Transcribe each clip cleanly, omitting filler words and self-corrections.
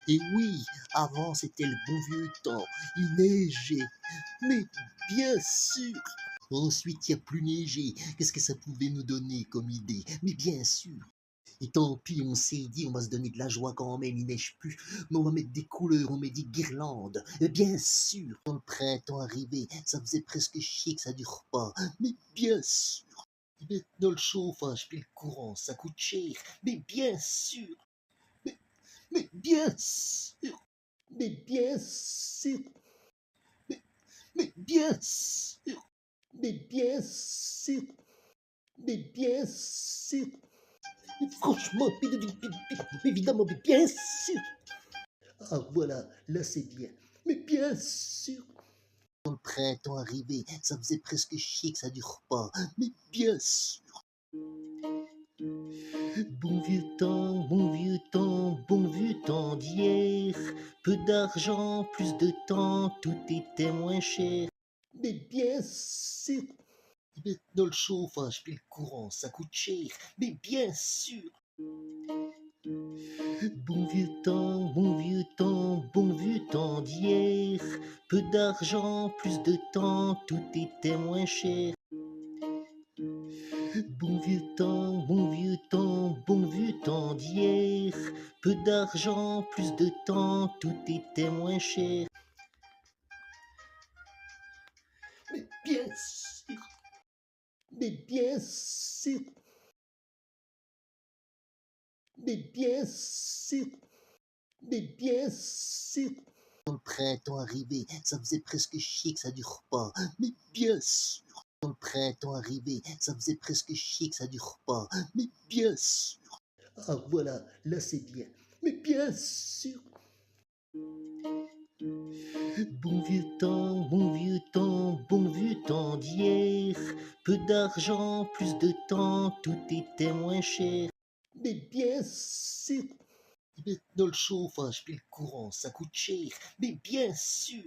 Et oui, avant c'était le bon vieux temps, il neigeait, mais bien sûr. Ensuite, il n'y a plus neigé. Qu'est-ce que ça pouvait nous donner comme idée? Mais bien sûr. Et tant pis, on s'est dit, on va se donner de la joie quand même, il neige plus. Mais on va mettre des couleurs, on met des guirlandes. Et bien sûr, quand le printemps arrivait, ça faisait presque chier que ça dure pas. Mais bien sûr. Et maintenant, le chauffage puis le courant, ça coûte cher. Mais bien sûr. Mais, mais bien sûr. Mais bien sûr. Mais, mais bien sûr. Mais bien sûr. Mais bien sûr. Mais franchement, évidemment, mais bien sûr. Ah voilà, là c'est bien. Mais bien sûr. Quand le printemps arrivait, ça faisait presque chier que ça dure pas. Mais bien sûr. Bon vieux temps, bon vieux temps, bon vieux temps d'hier. Peu d'argent, plus de temps, tout était moins cher. Mais bien sûr. Maintenant le chauffage puis le courant, ça coûte cher. Mais bien sûr. Bon vieux temps, bon vieux temps, bon vieux temps d'hier. Peu d'argent, plus de temps, tout était moins cher. Bon vieux temps, bon vieux temps d'hier. Peu d'argent, plus de temps, tout était moins cher. Mais bien sûr, mais bien sûr, mais bien sûr, mais bien sûr. Quand le printemps arrivait, ça faisait presque chier que ça dure pas. Mais bien sûr. Quand le printemps arrivait, ça faisait presque chier que ça dure pas. Mais bien sûr. Ah voilà, là c'est bien. Mais bien sûr. Bon vieux temps, bon vieux temps, bon vieux temps d'hier. Peu d'argent, plus de temps, tout était moins cher. Mais bien sûr. Maintenant le chauffage puis le courant, ça coûte cher. Mais bien sûr.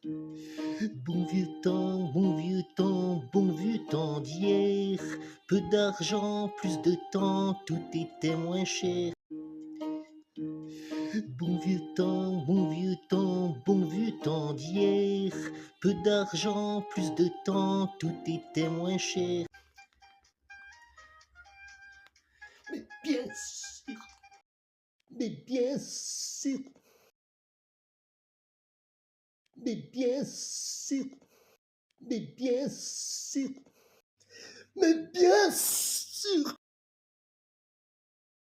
Bon vieux temps, bon vieux temps, bon vieux temps d'hier. Peu d'argent, plus de temps, tout était moins cher. Bon vieux temps, bon vieux temps d'hier. Peu d'argent, plus de temps, tout était moins cher. Mais bien sûr, mais bien sûr, mais bien sûr, mais bien sûr, mais bien sûr.